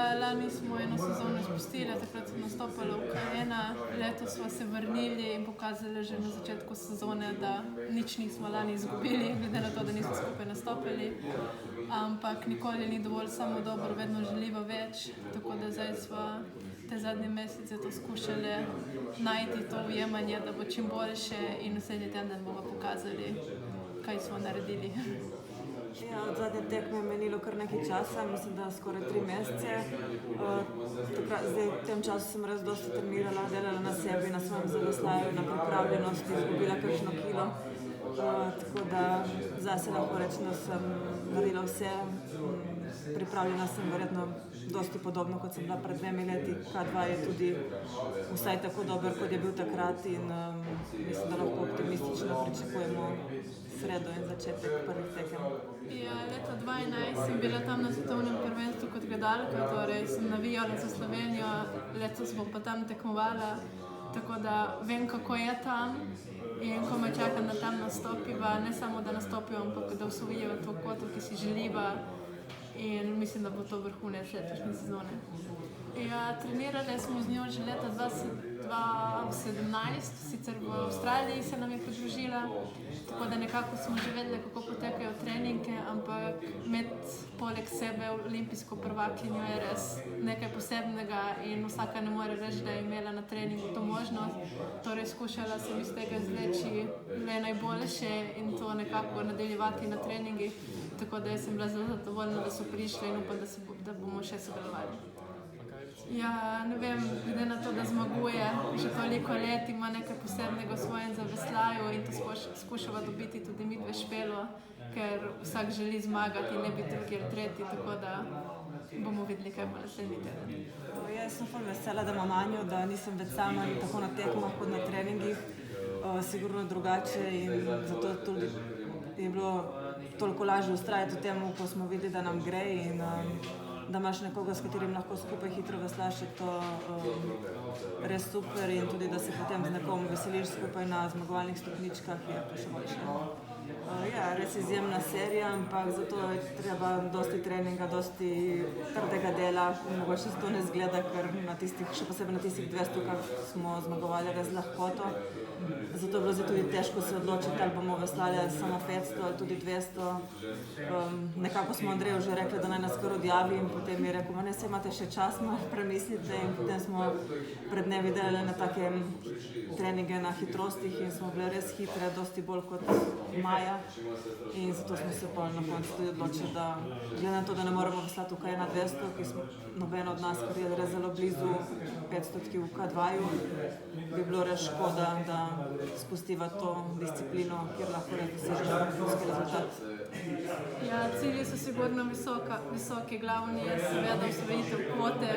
Lani smo eno sezono izpustili, takrat sem nastopala v K1, letos smo se vrnili in pokazali že na začetku sezone, da nič nismo lani izgubili, glede na to, da nismo skupaj nastopili. Ampak nikoli ni dovolj samo dobro, vedno želiva več, tako da zdaj smo te zadnje mesece to skušali najti to ujemanje, da bo čim boljše in naslednji teden bomo pokazali, kaj smo naredili. Ja, od zadnje tekme je menilo kar nekaj časa, mislim, da skoraj 3 mesece. Zdaj, v tem času sem res dosti trenirala, delala na sebi, na svojem zaveslaju, na pripravljenosti, izgubila kakšno kilo. Tako da zase lahko rečem, da sem naredila vse. Pripravljena sem verjetno dosti podobno, kot sem bila pred 2 leti. K2 je tudi vsaj tako dober, kot je bil takrat in mislim, da lahko optimistično pričakujemo sredo in začetek prvih tekem. Ja, leta 2011 sem bila tam na svetovnem prvenstvu kot gledalka, torej sem navijala za Slovenijo, letos bom pa tam tekmovala, tako da vem, kako je tam in ko me čakam, da tam nastopiva, ne samo da nastopiva, ampak da osvojiva to kvoto, ki si želiva in mislim, da bo to vrhunec letošnje sezone. Ja, trenirali smo z njo že leta 2017, sicer v Avstraliji se nam je pridružila, tako da nekako smo že vedeli, kako potekajo treninge, ampak poleg sebe olimpijsko prvakinjo je res nekaj posebnega in vsaka ne more reči, da je imela na treningu to možnost. Torej skušala sem iz tega izvleči le najboljše in to nekako nadaljevati na treningih, tako da sem bila zelo zadovoljna, da so prišli in upam, da bomo še sodelovali. Ja, ne vem, glede na to, da zmaguje že toliko let, ima nekaj posebnega v svojem zaveslaju in to skušava dobiti tudi midve špelo, ker vsak želi zmagati in ne biti drugi ali tretji, tako da bomo videli, kaj bo naslednji teden. Jaz sem ful vesela, da imam Anjo, da nisem več sama tako na tekmah kot na treningih. Sigurno drugače in zato tudi je bilo toliko lažje vztrajati v tem, ko smo videli, da nam gre in da imaš nekoga, s katerim lahko skupaj hitro veslaš, je to res super in tudi, da se potem z nekom veseliš skupaj na zmagovalnih stopničkah, je pa še boljše. Ja, res izjemna serija, ampak zato je treba dosti treninga, dosti trdega dela, mogoče se to ne zgleda, ker še posebej na tistih 200-kah smo zmagovali res lahkoto. Zato je bilo zdaj tudi težko se odločiti, ali bomo veslali samo 500 ali tudi 200. Nekako smo Andreju že rekli, da naj nas kar odjavi in potem je rekel, ne, saj imate še čas, malo premislite in potem smo pred dnevi delali na take treninge na hitrostih in smo bile res hitre, dosti bolj kot maja in zato smo se pa na koncu tudi odločili, da glede na to, da ne moramo veslati v K1 200, ki smo noben od nas, ker je res zelo blizu 500 v K2-ju, bi bilo res škoda, da spustiva to disciplino, kjer lahko res dosežemo vrhunski rezultat. Ja, cilji so sigurno visoki, glavni je seveda osvojitev kvote,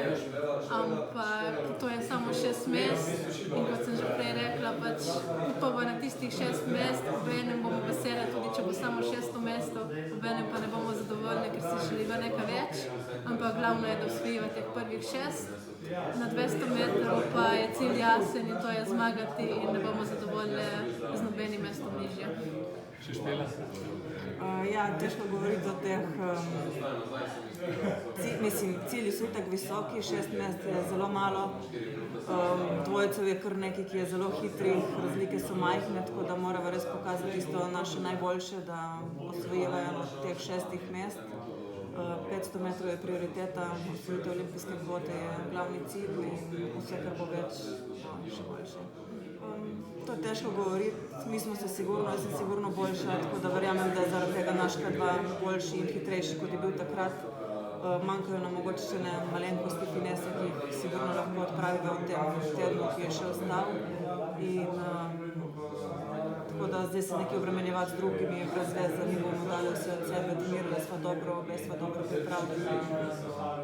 ampak to je samo 6 mest in kot sem že prej rekla, pač upamo na tistih 6 mest, obenem bomo vesele tudi, če bo samo 600 mesto, obenem pa ne bomo zadovoljni, ker si želiva nekaj več, ampak glavno je, da osvojiva teh prvih 6. Na 200 metrov pa je cilj jasen in to je zmagati in ne bomo zadovoljni z nobenim mestom nižje. Še špela? Ja, težko govoriti o teh. Cilji so itak visoki, 6 mest je zelo malo. Dvojcev je kar nekaj, ki je zelo hitrih, razlike so majhne, tako da moramo res pokazati tisto naše najboljše, da osvojiva eno od teh 6 mest. 500 metrov je prioriteta, osvojitev olimpijske kvote je glavni cilj in vse, kar bo več, še boljše. To je težko govoriti, mi smo se sigurno, jaz sem sigurno boljša, tako da verjamem, da je zaradi tega naš K2 boljši in hitrejši, kot je bil takrat. Manjkajo nam mogoče še ne malenkosti finese, ki jih sigurno lahko odpravijo v tem tednu, ki je še ostal. Tako da zdaj se nekaj obremenjevati z drugimi, brez veze, mi bomo dali vse od sebe, trenirali sva dobro, obe sva dobro pripravljeni.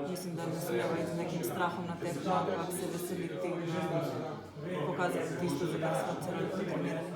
Mislim, da ne smemo iti z nekim strahom na tekmo, ampak se veseliti in pokazati tisto, za kar sva celotno trenirali.